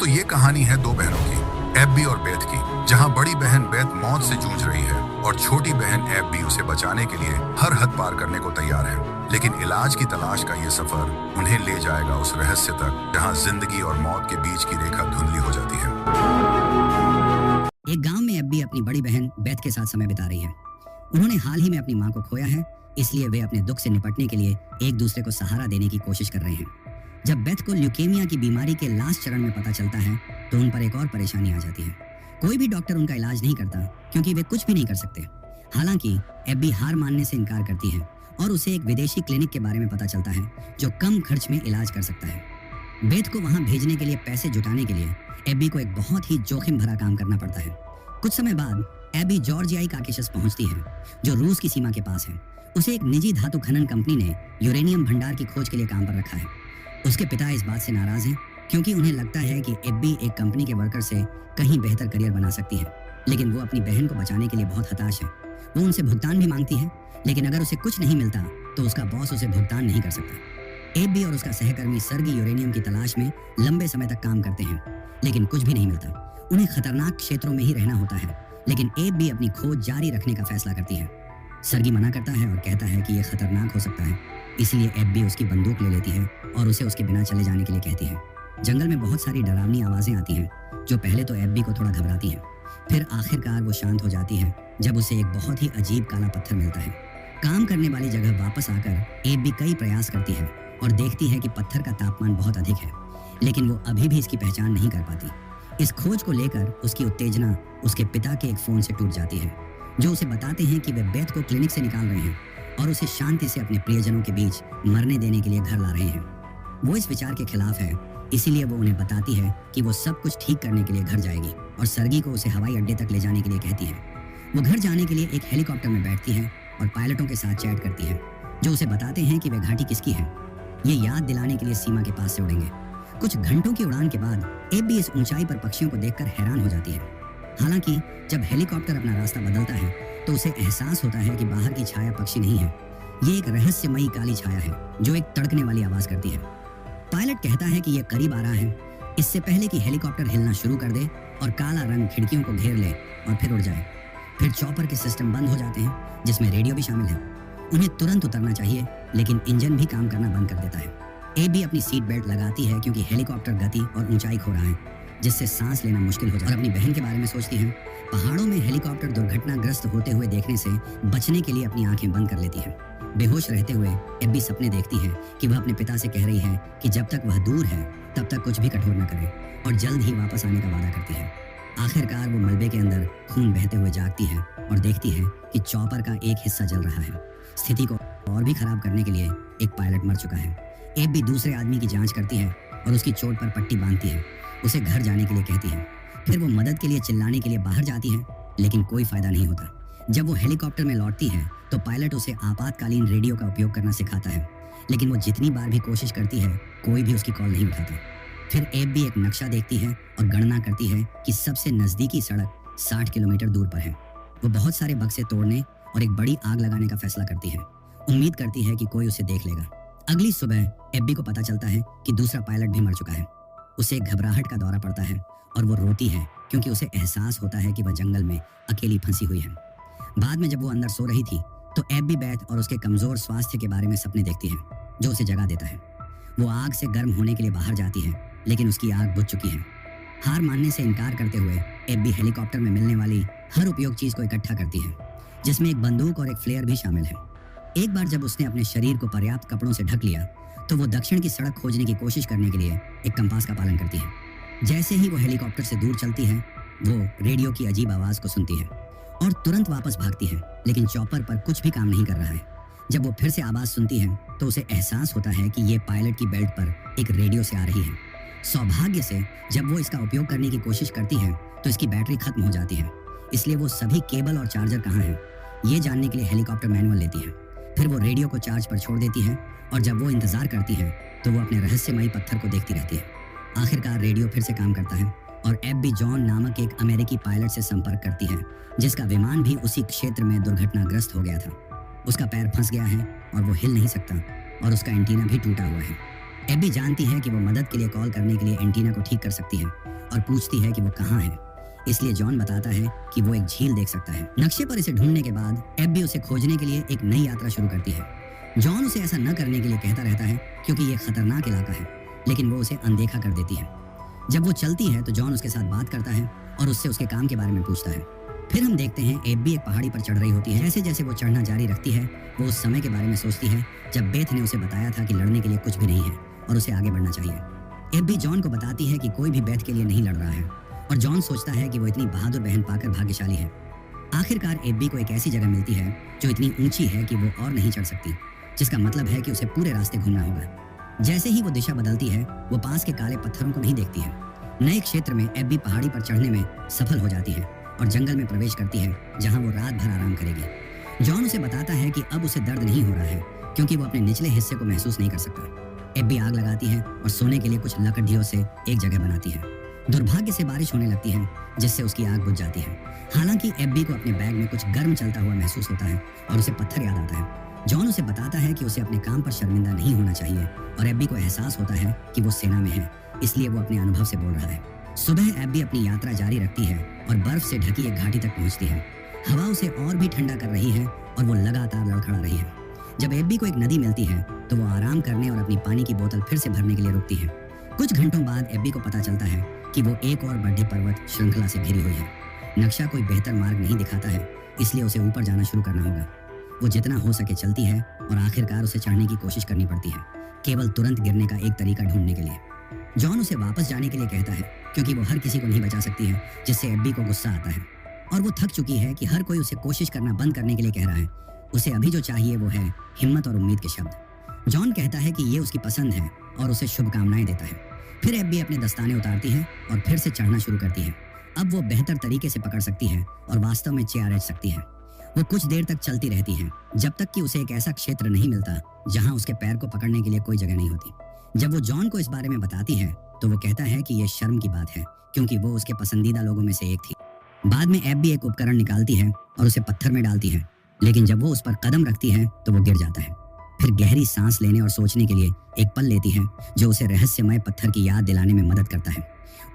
ये कहानी है दो बहनों की, एब्बी और बेथ की, जहां बड़ी बहन बेथ मौत से जूझ रही है और छोटी बहन एब्बी उसे बचाने के लिए हर हद पार करने को तैयार है। लेकिन इलाज की तलाश का ये सफर उन्हें ले जाएगा उस रहस्य तक जहां जिंदगी और मौत के बीच की रेखा धुंधली हो जाती है। एक गांव में एब्बी अपनी बड़ी बहन बेथ के साथ समय बिता रही है। उन्होंने हाल ही में अपनी मां को खोया है, इसलिए वे अपने दुख से निपटने के लिए एक दूसरे को सहारा देने की कोशिश कर रहे हैं। जब बेथ को ल्यूकेमिया की बीमारी के लास्ट चरण में पता चलता है तो उन पर एक और परेशानी आ जाती है। कोई भी डॉक्टर उनका इलाज नहीं करता क्योंकि वे कुछ भी नहीं कर सकते। हालांकि एब्बी हार मानने से इनकार करती है और उसे एक विदेशी क्लिनिक के बारे में पता चलता है जो कम खर्च में इलाज कर सकता है। बेथ को वहां भेजने के लिए पैसे जुटाने के लिए एब्बी को एक बहुत ही जोखिम भरा काम करना पड़ता है। कुछ समय बाद एब्बी जॉर्जियाई काकेशस पहुंचती है जो रूस की सीमा के पास है। उसे एक निजी धातु खनन कंपनी ने यूरेनियम भंडार की खोज के लिए काम पर रखा है। उसके पिता इस बात से नाराज हैं क्योंकि उन्हें लगता है कि एब्बी एक कंपनी के वर्कर से कहीं बेहतर करियर बना सकती है, लेकिन वो अपनी बहन को बचाने के लिए बहुत हताश है। वो उनसे भुगतान भी मांगती है, लेकिन अगर उसे कुछ नहीं मिलता तो उसका बॉस उसे भुगतान नहीं कर सकता। एब्बी और उसका सहकर्मी सर्गी यूरेनियम की तलाश में लंबे समय तक काम करते हैं, लेकिन कुछ भी नहीं मिलता। उन्हें खतरनाक क्षेत्रों में ही रहना होता है, लेकिन एब्बी अपनी खोज जारी रखने का फैसला करती है। सर्गी मना करता है और कहता है कि यह खतरनाक हो सकता है, इसलिए एब्बी उसकी बंदूक ले लेती है और उसे उसके बिना चले जाने के लिए कहती है। जंगल में बहुत सारी डरावनी आवाजें आती हैं जो पहले तो एब्बी को थोड़ा घबराती हैं, फिर आखिरकार वो शांत हो जाती है जब उसे एक बहुत ही अजीब काला पत्थर मिलता है। काम करने वाली जगह वापस आकर एब्बी कई प्रयास करती है और देखती है कि पत्थर का तापमान बहुत अधिक है, लेकिन वो अभी भी इसकी पहचान नहीं कर पाती। इस खोज को लेकर उसकी उत्तेजना उसके पिता के एक फोन से टूट जाती है जो उसे बताते हैं कि वे बेथ को क्लिनिक से निकाल रहे हैं और उसे शांति से अपने प्रियजनों के बीच मरने देने के लिए घर ला रहे हैं। वो इस विचार के खिलाफ है, इसीलिए वो उन्हें बताती है कि वो सब कुछ ठीक करने के लिए घर जाएगी और सर्गी को उसे हवाई अड्डे तक ले जाने के लिए कहती है। वो घर जाने के लिए एक हेलीकॉप्टर में बैठती है और पायलटों के साथ चैट करती है जो उसे बताते हैं कि वे घाटी किसकी है। ये याद दिलाने के लिए सीमा के पास से उड़ेंगे। कुछ घंटों की उड़ान के बाद एब्बी इस ऊंचाई पर पक्षियों को देखकर हैरान हो जाती है। हालांकि जब हेलीकॉप्टर अपना रास्ता बदलता है तो उसे एहसास होता है कि बाहर की छाया पक्षी नहीं है, ये एक रहस्यमयी काली छाया है जो एक तड़कने वाली आवाज करती है। पायलट कहता है कि यह करीब आ रहा है, इससे पहले कि हेलीकॉप्टर हिलना शुरू कर दे और काला रंग खिड़कियों को घेर ले और फिर उड़ जाए। फिर चॉपर के सिस्टम बंद हो जाते हैं जिसमें रेडियो भी शामिल है। उन्हें तुरंत उतरना चाहिए, लेकिन इंजन भी काम करना बंद कर देता है। एब्बी अपनी सीट बेल्ट लगाती है क्योंकि हेलीकॉप्टर गति और ऊंचाई खो रहा है, जिससे सांस लेना मुश्किल हो जाता है। और अपनी बहन के बारे में सोचती है। पहाड़ों में हेलीकॉप्टर दुर्घटनाग्रस्त होते हुए देखने से बचने के लिए अपनी आंखें बंद कर लेती है। बेहोश रहते हुए एब्बी सपने देखती है कि वह अपने पिता से कह रही है कि जब तक वह दूर है तब तक कुछ भी कठोर न करे और जल्द ही वापस आने का वादा करती है। आखिरकार वो मलबे के अंदर खून बहते हुए जागती है और देखती है कि चॉपर का एक हिस्सा जल रहा है। स्थिति को और भी खराब करने के लिए एक पायलट मर चुका है। एब्बी दूसरे आदमी की जांच करती है और उसकी चोट पर पट्टी बांधती है। उसे घर जाने के लिए कहती है। फिर वो मदद के लिए चिल्लाने के लिए बाहर जाती है, लेकिन कोई फायदा नहीं होता। जब वो हेलीकॉप्टर में लौटती है तो पायलट उसे आपातकालीन रेडियो का उपयोग करना सिखाता है, लेकिन वो जितनी बार भी कोशिश करती है कोई भी उसकी कॉल नहीं उठाता। फिर एब्बी एक नक्शा देखती है और गणना करती है कि सबसे नजदीकी सड़क 60 किलोमीटर दूर पर है। वो बहुत सारे बक्से तोड़ने और एक बड़ी आग लगाने का फैसला करती है। उम्मीद करती है कि कोई उसे देख लेगा। अगली सुबह एब्बी को पता चलता है कि दूसरा पायलट भी मर चुका है। उसे एक घबराहट का दौरा पड़ता है और वो रोती है क्योंकि उसे एहसास होता है कि वह जंगल में अकेली फंसी हुई है। बाद में जब वो अंदर सो रही थी तो एब्बी बेथ और उसके कमजोर स्वास्थ्य के बारे में सपने देखती है जो उसे जगा देता है। वो आग से गर्म होने के लिए बाहर जाती है, लेकिन उसकी आग बुझ चुकी है। हार मानने से इनकार करते हुए एब्बी हेलीकॉप्टर में मिलने वाली हर उपयोग चीज को इकट्ठा करती है, जिसमें एक बंदूक और एक फ्लेयर भी शामिल है। एक बार जब उसने अपने शरीर को पर्याप्त कपड़ों से ढक लिया तो वो दक्षिण की सड़क खोजने की कोशिश करने के लिए एक कंपास का पालन करती है। जैसे ही वो हेलीकॉप्टर से दूर चलती है वो रेडियो की अजीब आवाज को सुनती है और तुरंत वापस भागती है, लेकिन चॉपर पर कुछ भी काम नहीं कर रहा है। जब वो फिर से आवाज सुनती है तो उसे एहसास होता है कि ये पायलट की बेल्ट पर एक रेडियो से आ रही है। सौभाग्य से जब वो इसका उपयोग करने की कोशिश करती है तो इसकी बैटरी खत्म हो जाती है, इसलिए वो सभी केबल और चार्जर कहाँ हैं ये जानने के लिए हेलीकॉप्टर मैनुअल लेती है। फिर वो रेडियो को चार्ज पर छोड़ देती है और जब वो इंतजार करती है तो वो अपने रहस्यमयी पत्थर को देखती रहती है। आखिरकार रेडियो फिर से काम करता है और एब्बी जॉन नामक एक अमेरिकी पायलट से संपर्क करती है जिसका विमान भी उसी क्षेत्र में दुर्घटनाग्रस्त हो गया था। उसका पैर फंस गया है और वो हिल नहीं सकता और उसका एंटीना भी टूटा हुआ है। एब्बी जानती है कि वो मदद के लिए कॉल करने के लिए एंटीना को ठीक कर सकती है। और पूछती है कि वो कहाँ है। इसलिए जॉन बताता है कि वो एक झील देख सकता है। नक्शे पर इसे ढूंढने के बाद एब्बी उसे खोजने के लिए एक नई यात्रा शुरू करती है। जॉन उसे ऐसा न करने के लिए कहता रहता है क्योंकि ये खतरनाक इलाका है, लेकिन वो उसे अनदेखा कर देती है। जब वो चलती है तो जॉन उसके साथ बात करता है और उससे उसके काम के बारे में पूछता है। फिर हम देखते हैं एब्बी एक पहाड़ी पर चढ़ रही होती है। जैसे जैसे वो चढ़ना जारी रखती है, वो उस समय के बारे में सोचती है जब बेथ ने उसे बताया था कि लड़ने के लिए कुछ भी नहीं है और उसे आगे बढ़ना चाहिए। एब्बी जॉन को बताती है कि कोई भी बेथ के लिए नहीं लड़ रहा है और जॉन सोचता है कि वो इतनी बहादुर बहन पाकर भाग्यशाली है। आखिरकार एब्बी को एक ऐसी जगह मिलती है जो इतनी ऊंची है कि वो और नहीं चढ़ सकती, जिसका मतलब है कि उसे पूरे रास्ते घूमना होगा। जैसे ही वो दिशा बदलती है, वो पास के काले पत्थरों को नहीं देखती है। नए क्षेत्र में एब्बी पहाड़ी पर चढ़ने में सफल हो जाती है और जंगल में प्रवेश करती है, जहां वो रात भर आराम करेगी। जॉन उसे बताता है कि अब उसे दर्द नहीं हो रहा है क्योंकि वो अपने निचले हिस्से को महसूस नहीं कर सकता। एब्बी आग लगाती है और सोने के लिए कुछ लकड़ियों से एक जगह बनाती है। दुर्भाग्य से बारिश होने लगती है, जिससे उसकी आग बुझ जाती है। हालांकि एब्बी को अपने बैग में कुछ गर्म चलता हुआ महसूस होता है और उसे पत्थर याद आता है। जॉन उसे बताता है कि उसे अपने काम पर शर्मिंदा नहीं होना चाहिए और एब्बी को एहसास होता है कि वो सेना में है, इसलिए वो अपने अनुभव से बोल रहा है। सुबह एब्बी अपनी यात्रा जारी रखती है और बर्फ से ढकी एक घाटी तक पहुंचती है। हवा उसे और भी ठंडा कर रही है और वो लगातार लड़खड़ा रही है। जब एब्बी को एक नदी मिलती है तो वो आराम करने और अपनी पानी की बोतल फिर से भरने के लिए रुकती है। कुछ घंटों बाद एब्बी को पता चलता है कि वो एक और बड़े पर्वत श्रृंखला से घिरी हुई है। नक्शा कोई बेहतर मार्ग नहीं दिखाता है, इसलिए उसे ऊपर जाना शुरू करना होगा। वो जितना हो सके चलती है और आखिरकार उसे चढ़ने की कोशिश करनी पड़ती है, केवल तुरंत गिरने का एक तरीका ढूंढने के लिए। जॉन उसे वापस जाने के लिए कहता है क्योंकि वो हर किसी को नहीं बचा सकती है, जिससे एब्बी को गुस्सा आता है और वो थक चुकी है कि हर कोई उसे कोशिश करना बंद करने के लिए कह रहा है। उसे अभी जो चाहिए वो है हिम्मत और उम्मीद के शब्द। जॉन कहता है कि ये उसकी पसंद है और उसे शुभकामनाएं देता है। फिर एब्बी अपने दस्ताने उतारती है और फिर से चढ़ना शुरू करती है। अब वो बेहतर तरीके से पकड़ सकती है और वास्तव में चेयर रच सकती है। वो कुछ देर तक चलती रहती है जब तक कि उसे एक ऐसा क्षेत्र नहीं मिलता जहां उसके पैर को पकड़ने के लिए कोई जगह नहीं होती। जब वो जॉन को इस बारे में बताती है तो वो कहता है कि ये शर्म की बात है क्योंकि वो उसके पसंदीदा लोगों में से एक थी। बाद में एब्बी एक उपकरण निकालती है और उसे पत्थर में डालती है, लेकिन जब वो उस पर कदम रखती है तो वो गिर जाता है। फिर गहरी सांस लेने और सोचने के लिए एक पल लेती है जो उसे रहस्यमय पत्थर की याद दिलाने में मदद करता है।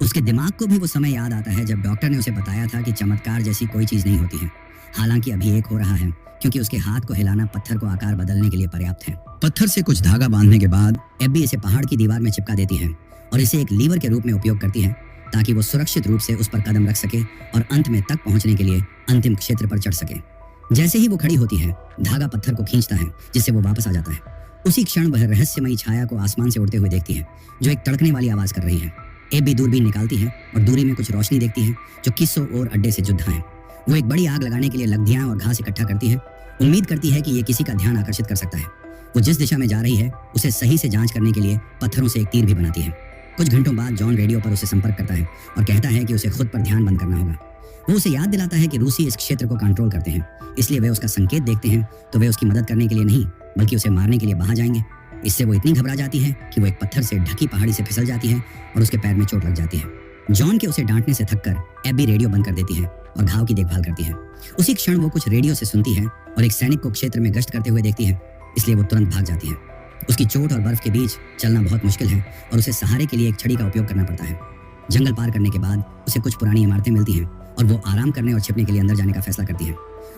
उसके दिमाग को भी वो समय याद आता है जब डॉक्टर ने उसे बताया था कि चमत्कार जैसी कोई चीज नहीं होती है। हालांकि अभी एक हो रहा है क्योंकि उसके हाथ को हिलाना पत्थर को आकार बदलने के लिए पर्याप्त है। पत्थर से कुछ धागा बांधने के बाद एब्बी इसे पहाड़ की दीवार में चिपका देती है और इसे एक लीवर के रूप में उपयोग करती है ताकि वो सुरक्षित रूप से उस पर कदम रख सके और अंत में तक पहुंचने के लिए अंतिम क्षेत्र पर चढ़ सके। जैसे ही वो खड़ी होती है, धागा पत्थर को खींचता है जिससे वो वापस आ जाता है। उसी क्षण वह रहस्यमयी छाया को आसमान से उड़ते हुए देखती है जो एक तड़कने वाली आवाज कर रही है। एब्बी दूरबीन निकालती है और दूरी में कुछ रोशनी देखती है जो किस्सों और अड्डे से जुदा है। वो एक बड़ी आग लगाने के लिए लकड़ियां और घास इकट्ठा करती है। उम्मीद करती है कि ये किसी का ध्यान आकर्षित कर सकता है। वो जिस दिशा में जा रही है उसे सही से जांच करने के लिए पत्थरों से एक तीर भी बनाती है। कुछ घंटों बाद जॉन रेडियो पर उसे संपर्क करता है और कहता है कि उसे खुद पर ध्यान बंद करना होगा। वो उसे याद दिलाता है कि रूसी इस क्षेत्र को कंट्रोल करते हैं, इसलिए वे उसका संकेत देखते हैं तो वे उसकी मदद करने के लिए नहीं बल्कि उसे मारने के लिए वहां जाएंगे। इससे वो इतनी घबरा जाती है कि वो एक पत्थर से ढकी पहाड़ी से फिसल जाती है और उसके पैर में चोट लग जाती है। जॉन के उसे डांटने से थककर एब्बी रेडियो बंद कर देती है और घाव की देखभाल करती है। उसी क्षण वो कुछ रेडियो से सुनती है और एक सैनिक को क्षेत्र में गश्त करते हुए देखती है, इसलिए वो तुरंत भाग जाती है। उसकी चोट और बर्फ के बीच चलना बहुत मुश्किल है और उसे सहारे के लिए एक छड़ी का उपयोग करना पड़ता है। जंगल पार करने के बाद उसे कुछ पुरानी इमारतें मिलती हैं और वो आराम करने और छिपने के लिए अंदर जाने का फैसला करती है।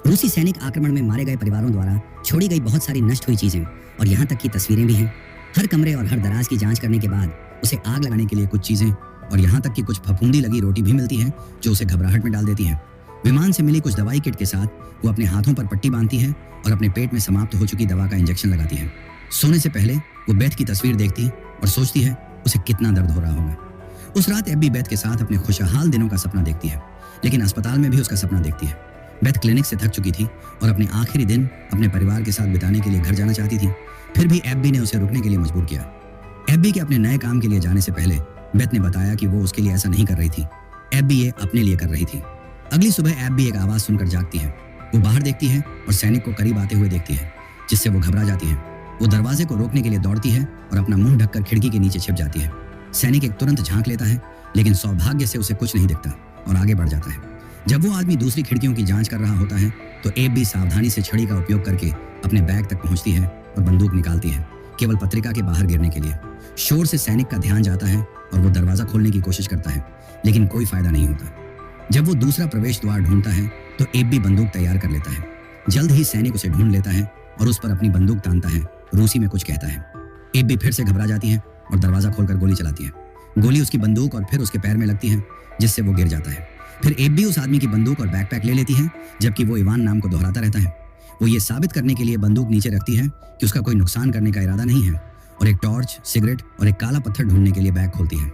रूसी सैनिक आक्रमण में मारे गए परिवारों द्वारा छोड़ी गई बहुत सारी नष्ट हुई चीजें और यहाँ तक की तस्वीरें भी हैं। हर कमरे और हर दराज की जांच करने के बाद उसे आग लगाने के लिए कुछ चीजें और यहाँ तक कि कुछ फफूंदी लगी रोटी भी मिलती है जो उसे घबराहट में डाल देती है। विमान से मिली कुछ दवाई किट के साथ वो अपने हाथों पर पट्टी बांधती है और अपने पेट में समाप्त हो चुकी दवा का इंजेक्शन लगाती है। सोने से पहले वो बेथ की तस्वीर देखती और सोचती है उसे कितना दर्द हो रहा होगा। उस रात एब्बी बेथ के साथ अपने खुशहाल दिनों का सपना देखती है, लेकिन अस्पताल में भी उसका सपना देखती है। बेथ क्लिनिक से थक चुकी थी और अपने आखिरी दिन अपने परिवार के साथ बिताने के लिए घर जाना चाहती थी। फिर भी एब्बी ने उसे रुकने के लिए मजबूर किया। एब्बी के अपने नए काम के लिए जाने से पहले बेथ ने बताया कि वो उसके लिए ऐसा नहीं कर रही थी, एब्बी ये अपने लिए कर रही थी। अगली सुबह एब्बी एक आवाज सुनकर जागती है। वो बाहर देखती है और सैनिक को करीब आते हुए देखती है, जिससे वो घबरा जाती है। वो दरवाजे को रोकने के लिए दौड़ती है और अपना मुंह ढककर खिड़की के नीचे छिप जाती है। सैनिक एक तुरंत झांक लेता है, लेकिन सौभाग्य से उसे कुछ नहीं दिखता और आगे बढ़ जाता है। जब वो आदमी दूसरी खिड़कियों की जांच कर रहा होता है तो एब्बी सावधानी से छड़ी का उपयोग करके अपने बैग तक पहुंचती है और बंदूक निकालती है, केवल पत्रिका के बाहर गिरने के लिए। शोर से सैनिक का ध्यान जाता है और वो दरवाजा खोलने की कोशिश करता है, लेकिन कोई फायदा नहीं होता। जब वो दूसरा प्रवेश द्वार ढूंढता है तो एबी बंदूक तैयार कर लेता है। जल्द ही सैनिक उसे ढूंढ लेता है और उस पर अपनी बंदूक तानता है, रूसी में कुछ कहता है। एबी फिर से घबरा जाती है और दरवाजा खोलकर गोली चलाती है। गोली उसकी बंदूक और फिर उसके पैर में लगती है, जिससे वो गिर जाता है। फिर एबी उस आदमी की बंदूक और बैकपैक ले लेती है, जबकि वो इवान नाम को दोहराता रहता है। वो ये साबित करने के लिए बंदूक नीचे रखती है कि उसका कोई नुकसान करने का इरादा नहीं है, और एक टॉर्च, सिगरेट और एक काला पत्थर ढूंढने के लिए बैग खोलती है।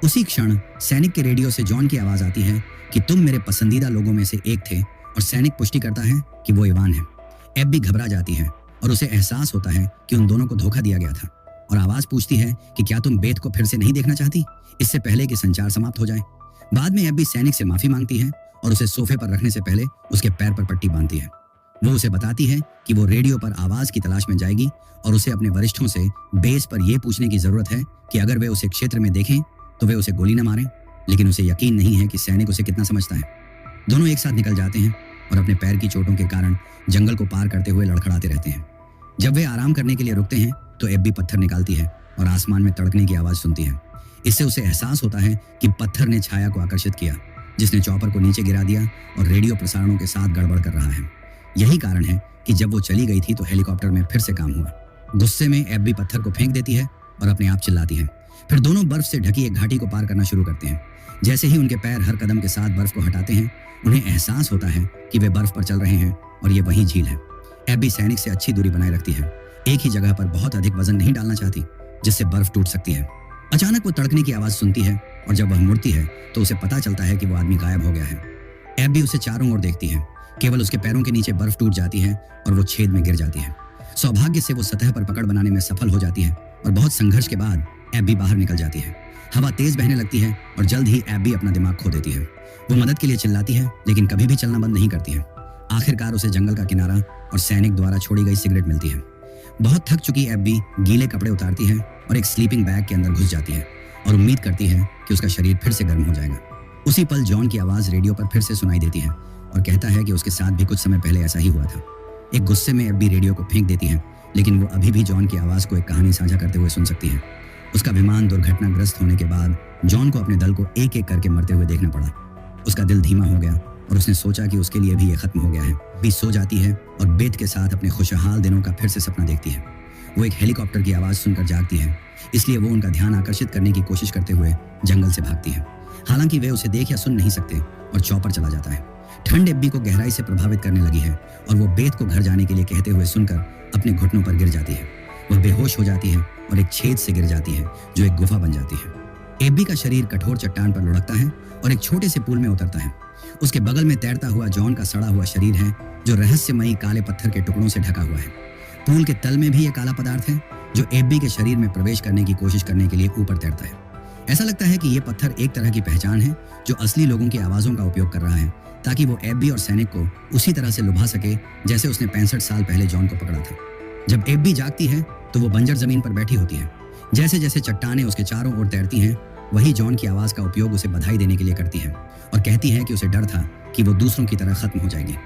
उसी क्षण सैनिक के रेडियो से जॉन की आवाज आती है कि तुम मेरे पसंदीदा लोगों में से एक थे, और सैनिक पुष्टि करता है कि वो इवान है। एबी घबरा जाती है और उसे एहसास होता है कि उन दोनों को धोखा दिया गया था, और आवाज पूछती है कि क्या तुम बेथ को फिर से नहीं देखना चाहती, इससे पहले कि संचार समाप्त हो जाए। बाद में एबी सैनिक से माफी मांगती है और उसे सोफे पर रखने से पहले उसके पैर पर पट्टी बांधती है। वो उसे बताती है कि वो रेडियो पर आवाज की तलाश में जाएगी और उसे अपने वरिष्ठों से बेस पर यह पूछने की जरूरत है कि अगर वे उसे क्षेत्र में देखें तो वे उसे गोली न मारें, लेकिन उसे यकीन नहीं है कि सैनिक उसे कितना समझता है। दोनों एक साथ निकल जाते हैं और अपने पैर की चोटों के कारण जंगल को पार करते हुए लड़खड़ाते रहते हैं। जब वे आराम करने के लिए रुकते हैं तो एबी पत्थर निकालती है और आसमान में तड़कने की आवाज सुनती है। इससे उसे एहसास होता है कि पत्थर ने छाया को आकर्षित किया, जिसने चॉपर को नीचे गिरा दिया और रेडियो प्रसारणों के साथ गड़बड़ कर रहा है। यही कारण है कि जब वो चली गई थी तो हेलीकॉप्टर में फिर से काम हुआ। गुस्से में एबी पत्थर को फेंक देती है और अपने आप चिल्लाती है। फिर दोनों बर्फ से ढकी एक घाटी को पार करना शुरू करते हैं। जैसे ही उनके पैर हर कदम के साथ बर्फ को हटाते हैं, उन्हें एहसास होता है कि वे बर्फ पर चल रहे हैं और ये वही झील है। एबी सैनिक से अच्छी दूरी बनाए रखती है, एक ही जगह पर बहुत अधिक वजन नहीं डालना चाहती, जिससे बर्फ टूट सकती है। अचानक वो तड़कने की आवाज सुनती है और जब वह मुड़ती है तो उसे पता चलता है कि वो आदमी गायब हो गया है। एबी उसे चारों ओर देखती है। केवल उसके पैरों के नीचे बर्फ टूट जाती है और वो छेद में गिर जाती है। सौभाग्य से वो सतह पर पकड़ बनाने में सफल हो जाती है और बहुत संघर्ष के बाद एबी बाहर निकल जाती है। हवा तेज बहने लगती है और जल्द ही एबी अपना दिमाग खो देती है। वो मदद के लिए चिल्लाती है, लेकिन कभी भी चलना बंद नहीं करती है। आखिरकार उसे जंगल का किनारा और सैनिक द्वारा छोड़ी गई सिगरेट मिलती है। बहुत थक चुकी एबी गीले कपड़े उतारती है और एक स्लीपिंग बैग के अंदर घुस जाती है और उम्मीद करती है कि उसका शरीर फिर से गर्म हो जाएगा। उसी पल जॉन की आवाज रेडियो पर फिर से सुनाई देती है और कहता है कि उसके साथ भी कुछ समय पहले ऐसा ही हुआ था। एक गुस्से में एबी रेडियो को फेंक देती है, लेकिन वो अभी भी जॉन की आवाज को एक कहानी साझा करते हुए सुन सकती है। उसका विमान दुर्घटनाग्रस्त होने के बाद जॉन को अपने दल को एक एक करके मरते हुए देखना पड़ा। उसका दिल धीमा हो गया और उसने सोचा कि उसके लिए भी ये खत्म हो गया है। भी सो जाती है और बेथ के साथ अपने खुशहाल दिनों का फिर से सपना देखती है। वो एक हेलीकॉप्टर की आवाज सुनकर जागती है, इसलिए वो उनका ध्यान आकर्षित करने की कोशिश करते हुए जंगल से भागती है। हालांकि वे उसे देख या सुन नहीं सकते और चॉपर चला जाता है। ठंड एब्बी को गहराई से प्रभावित करने लगी है और वो बेथ को घर जाने के लिए कहते हुए सुनकर अपने घुटनों पर गिर जाती है। वह बेहोश हो जाती है और एक छेद से गिर जाती है जो एक गुफा बन जाती है। एब्बी का शरीर कठोर चट्टान पर लुढ़कता है और एक छोटे से पूल में उतरता है। उसके बगल में तैरता हुआ जॉन का सड़ा हुआ शरीर है जो रहस्यमयी काले पत्थर के टुकड़ों से ढका हुआ है। पूल के तल में भी एक काला पदार्थ है जो एब्बी के शरीर में प्रवेश करने की कोशिश करने के लिए ऊपर तैरता है। ऐसा लगता है कि यह पत्थर एक तरह की पहचान है जो असली लोगों की आवाजों का उपयोग कर रहा है, ताकि वो एब्बी और सैनिक को उसी तरह से लुभा सके जैसे उसने 65 साल पहले जॉन को पकड़ा था। जब एब्बी जागती है तो वो बंजर जमीन पर बैठी होती है। जैसे जैसे चट्टानें उसके चारों ओर तैरती हैं, वही जॉन की आवाज का उपयोग उसे बधाई देने के लिए करती है और कहती है कि उसे डर था कि वो दूसरों की तरह खत्म हो जाएगी।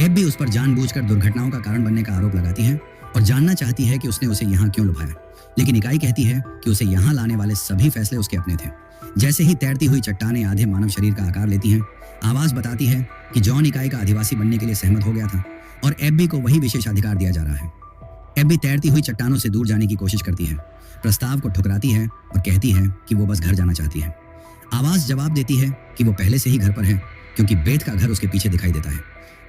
एब्बी उस पर जानबूझकर दुर्घटनाओं का कारण बनने का आरोप लगाती है और जानना चाहती है कि उसने उसे यहाँ क्यों लुभाया, लेकिन इकाई कहती है कि उसे यहाँ लाने वाले सभी फैसले उसके अपने थे। जैसे ही तैरती हुई चट्टानें आधे मानव शरीर का आकार लेती हैं, आवाज बताती है कि जॉन इकाई का अधिवासी बनने के लिए सहमत हो गया था और एब्बी को वही विशेषाधिकार दिया जा रहा है। एब्बी तैरती हुई चट्टानों से दूर जाने की कोशिश करती है, प्रस्ताव को ठुकराती है और कहती है कि वो बस घर जाना चाहती है। आवाज जवाब देती है कि वो पहले से ही घर पर है, क्योंकि बेथ का घर उसके पीछे दिखाई देता है।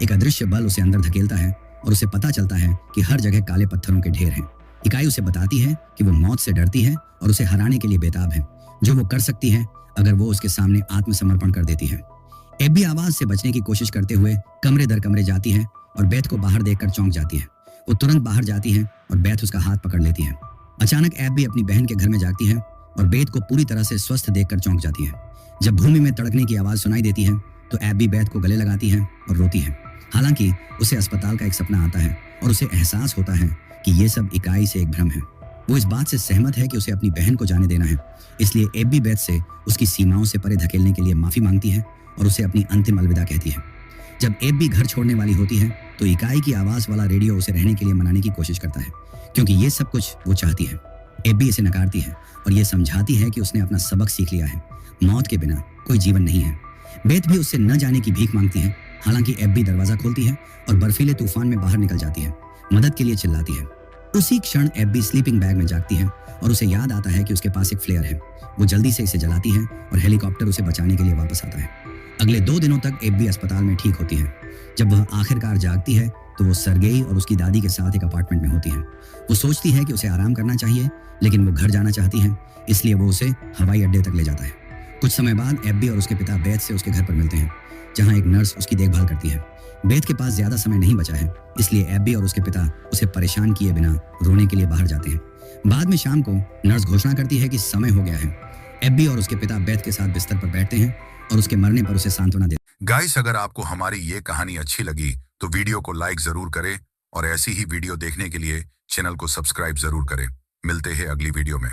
एक अदृश्य बल उसे अंदर धकेलता है और उसे पता चलता है कि हर जगह काले पत्थरों के ढेर हैं। इकाई उसे बताती है कि वो मौत से डरती है और उसे हराने के लिए बेताब है, जो वो कर सकती है अगर वो उसके सामने आत्मसमर्पण कर देती है। एब्बी आवाज से बचने की कोशिश करते हुए कमरे दर कमरे जाती है और बेथ को बाहर देखकर चौंक जाती है। वो तुरंत बाहर जाती है और बेथ उसका हाथ पकड़ लेती है। अचानक एब्बी अपनी बहन के घर में जाती है और बेथ को पूरी तरह से स्वस्थ देखकर चौंक जाती है। जब भूमि में तड़कने की आवाज सुनाई देती है तो एब्बी बेथ को गले लगाती है और रोती है। हालांकि उसे अस्पताल का एक सपना आता है और उसे एहसास होता है कि ये सब इकाई से एक भ्रम है। वो इस बात से सहमत है कि उसे अपनी बहन को जाने देना है, इसलिए एब्बी बेथ से उसकी सीमाओं से परे धकेलने के लिए माफी मांगती है और उसे अपनी अंतिम अलविदा कहती है। जब एब्बी घर छोड़ने वाली होती है तो इकाई की आवाज वाला रेडियो उसे रहने के लिए मनाने की कोशिश करता है, क्योंकि ये सब कुछ वो चाहती है। एब्बी इसे नकारती है और ये समझाती है कि उसने अपना सबक सीख लिया है, मौत के बिना कोई जीवन नहीं है। बेथ भी उससे न जाने की भीख मांगती है, हालांकि एब्बी दरवाजा खोलती है और बर्फीले तूफान में बाहर निकल जाती है, मदद के लिए चिल्लाती है। उसी क्षण एब्बी स्लीपिंग बैग में जागती है और उसे याद आता है कि उसके पास एक फ्लेयर है। वो जल्दी से इसे जलाती है और हेलीकॉप्टर उसे बचाने के लिए वापस आता है। अगले 2 दिनों तक एब्बी अस्पताल में ठीक होती है। जब वह आखिरकार जागती है तो वो सरगेई और उसकी दादी के साथ एक अपार्टमेंट में होती है। वो सोचती है कि उसे आराम करना चाहिए, लेकिन वो घर जाना चाहती है, इसलिए वो उसे हवाई अड्डे तक ले जाता है। कुछ समय बाद एब्बी और उसके पिता बेथ से उसके घर पर मिलते हैं, जहाँ एक नर्स उसकी देखभाल करती है। बेथ के पास ज्यादा समय नहीं बचा है, इसलिए एब्बी और उसके पिता उसे परेशान किए बिना रोने के लिए बाहर जाते हैं। बाद में शाम को नर्स घोषणा करती है कि समय हो गया है। एब्बी और उसके पिता बेथ के साथ बिस्तर पर बैठते हैं और उसके मरने पर उसे सांत्वना देते हैं। गाइस, अगर आपको हमारी ये कहानी अच्छी लगी तो वीडियो को लाइक जरूर करें और ऐसी ही वीडियो देखने के लिए चैनल को सब्सक्राइब जरूर करें। मिलते हैं अगली वीडियो में।